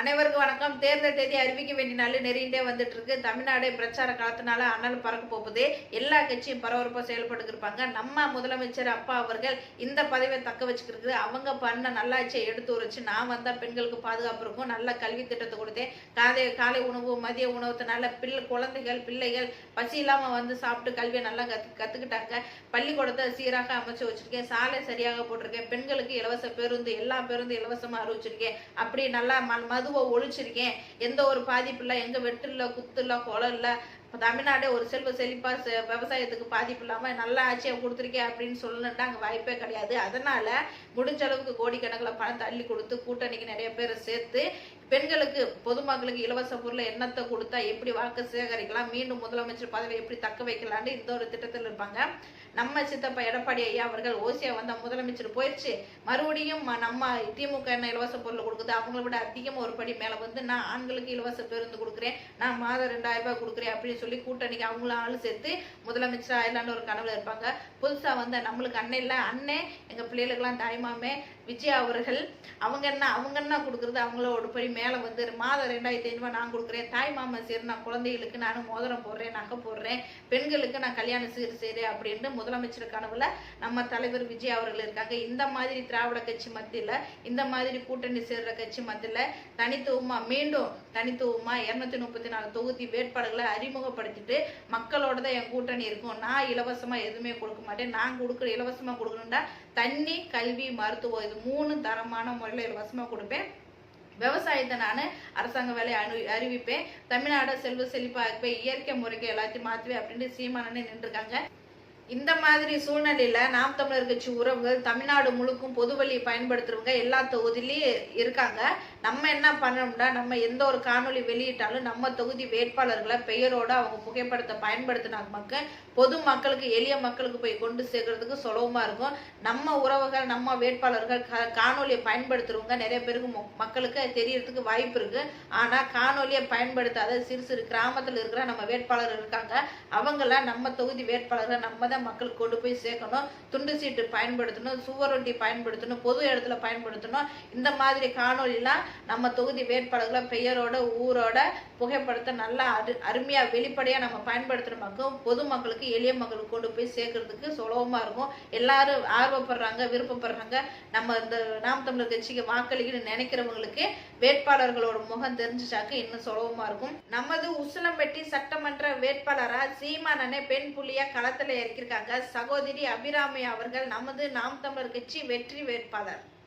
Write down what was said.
அனைவருக்கும் வணக்கம். தேர்தல் தேதி அறிவிக்க வேண்டிய நாள் நெருங்கிட்டே வந்துட்டு இருக்கு. தமிழ்நாடு பிரச்சார காலத்தினால அனல் பறக்க போகுது. எல்லா கட்சியும் பரபரப்பா செயல்பட்டு இருப்பாங்க. நம்ம முதலமைச்சர் அப்பா அவர்கள் இந்த பதவியை தக்க வச்சுக்கிறது அவங்க பண்ண நல்லாட்சியை எடுத்து உரைச்சு நான் வந்தா பெண்களுக்கு பாதுகாப்பு இருக்கும், நல்ல கல்வி திட்டத்தை கொடுத்தேன், காலை உணவு மதிய உணவுனால குழந்தைகள் பிள்ளைகள் பசி இல்லாம வந்து சாப்பிட்டு கல்வியை நல்லா கத்துக்கிட்டாங்க. பள்ளிக்கூடத்தை சீராக அமைச்சு வச்சிருக்கேன், சாலை சரியாக போட்டிருக்கேன், பெண்களுக்கு இலவச பேருந்து எல்லா பேருந்து இலவசமா அறிவிச்சிருக்கேன், அப்படி நல்லா மதுவை ஒழிச்சிருக்கேன், எந்த ஒரு பாதிப்பு இல்லை, எங்க வெட்டு இல்லை குத்து இல்லை கொலை இல்லை, தமிழ்நாடே ஒரு செல்வ செழிப்பா விவசாயத்துக்கு பாதிப்பு இல்லாம நல்ல ஆட்சியை கொடுத்துருக்கேன் அப்படின்னு சொல்லணும்னா அங்கே வாய்ப்பே கிடையாது. அதனால முடிஞ்ச அளவுக்கு கோடிக்கணக்கில் பணம் தள்ளி கொடுத்து கூட்டணிக்கு நிறைய பேரை சேர்த்து பெண்களுக்கு பொதுமக்களுக்கு இலவச பொருளை எண்ணத்தை கொடுத்தா எப்படி வாக்கு சேகரிக்கலாம், மீண்டும் முதலமைச்சர் பதவியை எப்படி தக்க வைக்கலான்னு இந்த ஒரு திட்டத்தில் இருப்பாங்க. நம்ம சித்தப்பா எடப்பாடி ஐயா அவர்கள் ஓசியா வந்த முதலமைச்சர் போயிடுச்சு, மறுபடியும் நம்ம திமுக என்ன இலவச பொருள் கொடுக்குது, அவங்கள விட அதிகமாக ஒரு படி மேலே வந்து நான் ஆண்களுக்கு இலவச பேருந்து கொடுக்குறேன், நான் மாதம் 2000 ரூபாய் கொடுக்குறேன் அப்படின்னு சொல்லி கூட்டணிக்கு அவங்களும் ஆளு சேர்த்து முதலமைச்சர் ஆயிரலான்னு ஒரு கனவுல இருப்பாங்க. புதுசா வந்த நம்மளுக்கு அண்ணன் இல்லை, அண்ணன் எங்க பிள்ளைகளுக்கெல்லாம் தாய்மாமே விஜயா அவர்கள் அவங்க என்ன கொடுக்குறது, அவங்கள ஒரு படி மேலே வந்து மாதம் 2500 ரூபாய் நான் கொடுக்குறேன், தாய் மாமா சரி நான் குழந்தைகளுக்கு நானும் மோதிரம் போடுறேன், நகை போடுறேன், பெண்களுக்கு நான் கல்யாணம் செய்கிறேன் அப்படின்னு முதலமைச்சர் கனவுல நம்ம தலைவர் விஜய் அவர்கள் இருக்காங்க. இந்த மாதிரி திராவிட கட்சி மத்தியில், இந்த மாதிரி கூட்டணி சேர்ற கட்சி மத்தியில் மீண்டும் தனித்துவமா 234 தொகுதி வேட்பாளர்களை அறிமுகப்படுத்திட்டு மக்களோட தான் என் கூட்டணி இருக்கும், நான் இலவசமா எதுவுமே கொடுக்க மாட்டேன், நான் கொடுக்குற இலவசமா கொடுக்கணும்டா தண்ணி கல்வி மருத்துவம் இது 3 தரமான முறையில் இலவசமா கொடுப்பேன், விவசாயத்தை நான் அரசாங்க வேலையை அறிவிப்பேன், தமிழ்நாடு செல்வ செழிப்பா இருப்பேன், இயற்கை முறைக்கு எல்லாத்தையும் மாற்றுவேன் அப்படின்னு சீமானே நின்றுருக்காங்க. இந்த மாதிரி சூழ்நிலையில நாம் தமிழர் கட்சி உறவுகள் தமிழ்நாடு முழுக்கும் பொது வழியை பயன்படுத்துறவங்க எல்லா தொகுதியிலையும் இருக்காங்க. நம்ம என்ன பண்ணோம்னா, நம்ம எந்த ஒரு காணொலி வெளியிட்டாலும் நம்ம தொகுதி வேட்பாளர்களை பெயரோட அவங்க புகைப்படத்தை பயன்படுத்தினாங்க பொது மக்களுக்கு எளிய மக்களுக்கு போய் கொண்டு சேர்க்கறதுக்கு சுலபமா இருக்கும். நம்ம உறவுகள் நம்ம வேட்பாளர்கள் காணொலியை பயன்படுத்துறவங்க நிறைய பேருக்கு மக்களுக்கு தெரியறதுக்கு வாய்ப்பு இருக்கு. ஆனா காணொலியை பயன்படுத்தாத சிறு கிராமத்துல இருக்கிற நம்ம வேட்பாளர் இருக்காங்க, அவங்கள நம்ம தொகுதி வேட்பாளர்கள் நம்ம மக்களுக்கு கொண்டு போய் சேர்க்கணும், துண்டு சீட்டு பயன்படுத்தணும், சுவரொட்டி பயன்படுத்தணும், பொது இடத்துல பயன்படுத்தணும். இந்த மாதிரி காணொலிலாம் நம்ம தொகுதி வேட்பாளர்களை பெயரோட ஊரோட புகைப்படத்தை நல்லா அருமையா வெளிப்படையா நம்ம பயன்படுத்துறோம், பொதுமக்களுக்கு எளிய மக்களுக்கு கொண்டு போய் சேர்க்கறதுக்கு சுலபமா இருக்கும். எல்லாரும் ஆர்வப்படுறாங்க, விருப்பப்படுறாங்க. நம்ம இந்த நாம் தமிழர் கட்சிக்கு வாக்களிக்கணும்னு நினைக்கிறவங்களுக்கு வேட்பாளர்களோட முகம் தெரிஞ்சாக்க இன்னும் சுலபமா இருக்கும். நமது உசிலம்பட்டி சட்டமன்ற வேட்பாளரா சீமானனை பெண் புள்ளியா களத்துல இறக்கிருக்காங்க. சகோதரி அபிராமி அவர்கள் நமது நாம் தமிழர் கட்சி வெற்றி வேட்பாளர்.